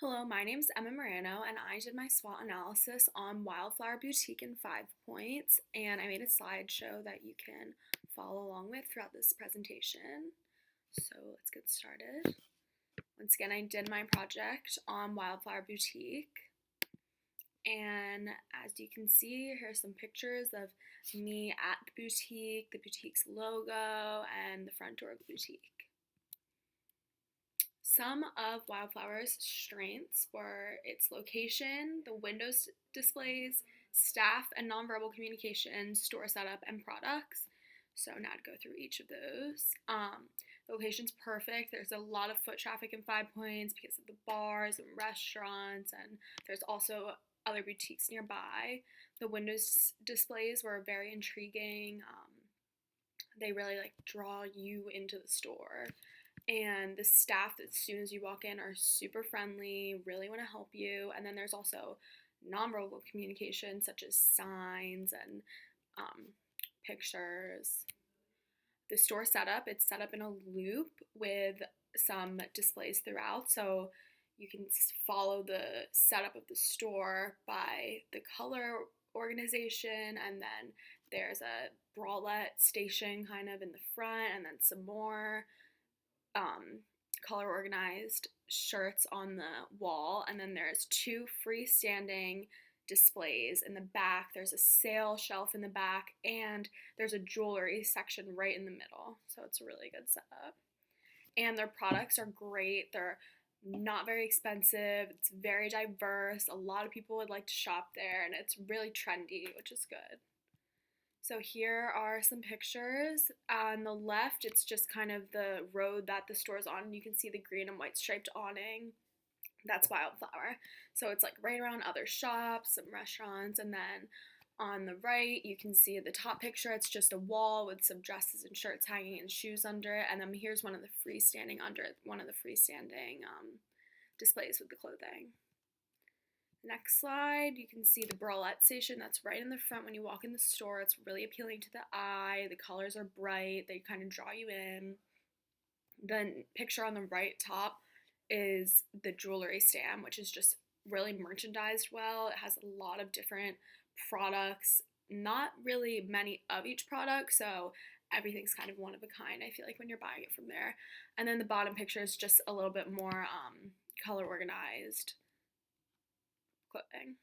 Hello, my name's Emma Marano, and I did my SWOT analysis on Wildflower Boutique in 5 points, and I made a slideshow that you can follow along with throughout this presentation. So let's get started. Once again, I did my project on Wildflower Boutique, and as you can see, here's some pictures of me at the boutique's logo, and the front door of the boutique. Some of Wildflower's strengths were its location, the windows displays, staff and nonverbal communication, store setup, and products. So now to go through each of those. The location's perfect. There's a lot of foot traffic in 5 points because of the bars and restaurants, and there's also other boutiques nearby. The windows displays were very intriguing. They really draw you into the store. And the staff, as soon as you walk in, are super friendly, really want to help you. And then there's also nonverbal communication, such as signs and pictures. The store setup, it's set up in a loop with some displays throughout, so you can follow the setup of the store by the color organization, and then there's a bralette station kind of in the front, and then some more color organized shirts on the wall, and then there's two freestanding displays in the back. There's a sale shelf in the back, and there's a jewelry section right in the middle, so it's a really good setup. And their products are great. They're not very expensive. It's very diverse. A lot of people would like to shop there, and it's really trendy, which is good. So here are some pictures. On the left, it's just kind of the road that the store's on. You can see the green and white striped awning. That's Wildflower. So it's right around other shops, some restaurants, and then on the right, you can see the top picture. It's just a wall with some dresses and shirts hanging and shoes under it. And then here's one of the freestanding displays with the clothing. Next slide, you can see the bralette station that's right in the front when you walk in the store. It's really appealing to the eye. The colors are bright. They kind of draw you in. The picture on the right top is the jewelry stand, which is just really merchandised well. It has a lot of different products, not really many of each product, so everything's kind of one of a kind, I feel like, when you're buying it from there. And then the bottom picture is just a little bit more color organized clothing.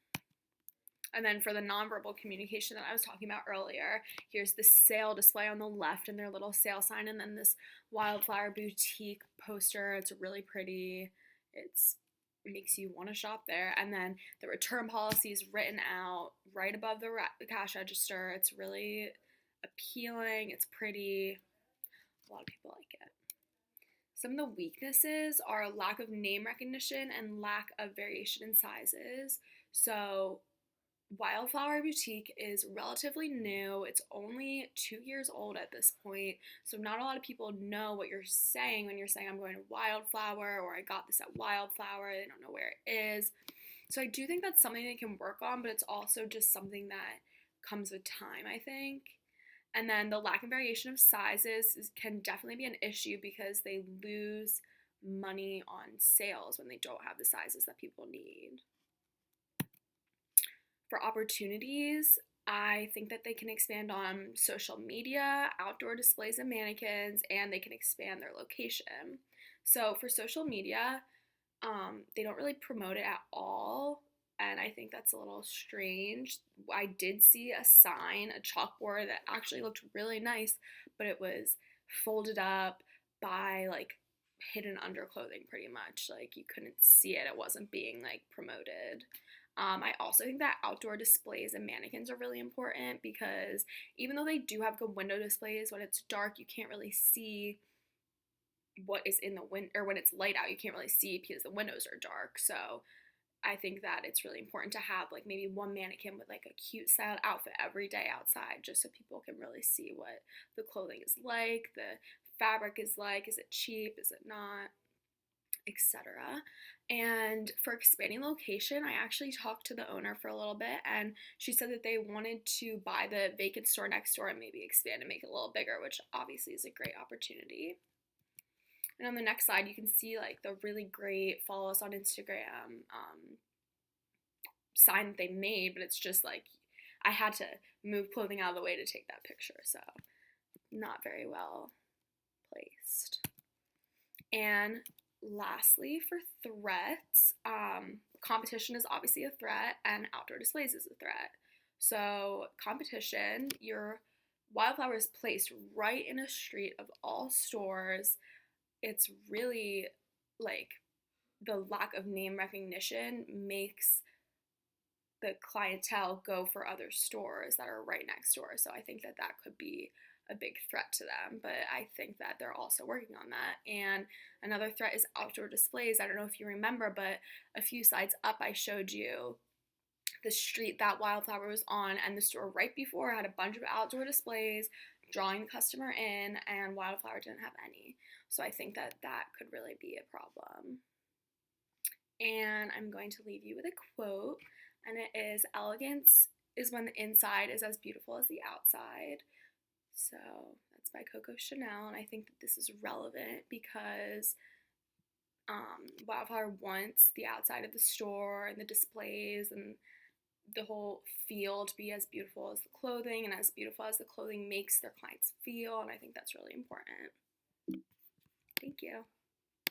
And then for the nonverbal communication that I was talking about earlier, here's the sale display on the left and their little sale sign, and then this Wildflower Boutique poster. It's really pretty. It makes you want to shop there. And then the return policy is written out right above the cash register. It's really appealing. It's pretty. A lot of people like it. Some of the weaknesses are lack of name recognition and lack of variation in sizes. So Wildflower Boutique is relatively new. It's only 2 years old at this point, so not a lot of people know what you're saying when you're saying, I'm going to Wildflower, or I got this at Wildflower. They don't know where it is. So I do think that's something they can work on, but it's also just something that comes with time, I think. And then the lack of variation of sizes can definitely be an issue because they lose money on sales when they don't have the sizes that people need. For opportunities, I think that they can expand on social media, outdoor displays and mannequins, and they can expand their location. So for social media, they don't really promote it at all, and I think that's a little strange. I did see a sign, a chalkboard that actually looked really nice, but it was folded up by hidden under clothing pretty much. You couldn't see it. It wasn't being promoted. I also think that outdoor displays and mannequins are really important because even though they do have good window displays, when it's dark, you can't really see what is in the window, or when it's light out, you can't really see because the windows are dark. So I think that it's really important to have maybe one mannequin with a cute styled outfit every day outside, just so people can really see what the clothing is like, the fabric is like, is it cheap, is it not, etc. And for expanding location, I actually talked to the owner for a little bit, and she said that they wanted to buy the vacant store next door and maybe expand and make it a little bigger, which obviously is a great opportunity. And on the next slide, you can see like the really great follow us on Instagram sign that they made, but it's just like I had to move clothing out of the way to take that picture, so not very well placed. And lastly, for threats, competition is obviously a threat, and outdoor displays is a threat. So competition, your wildflower is placed right in a street of all stores. It's really like the lack of name recognition makes the clientele go for other stores that are right next door. So I think that that could be a big threat to them, but I think that they're also working on that. And another threat is outdoor displays. I don't know if you remember, but a few slides up I showed you the street that Wildflower was on, and the store right before had a bunch of outdoor displays drawing the customer in, and Wildflower didn't have any. So I think that that could really be a problem. And I'm going to leave you with a quote, and it is, "Elegance is when the inside is as beautiful as the outside." So that's by Coco Chanel, and I think that this is relevant because Wildflower wants the outside of the store and the displays and the whole feel to be as beautiful as the clothing and as beautiful as the clothing makes their clients feel, and I think that's really important. Thank you.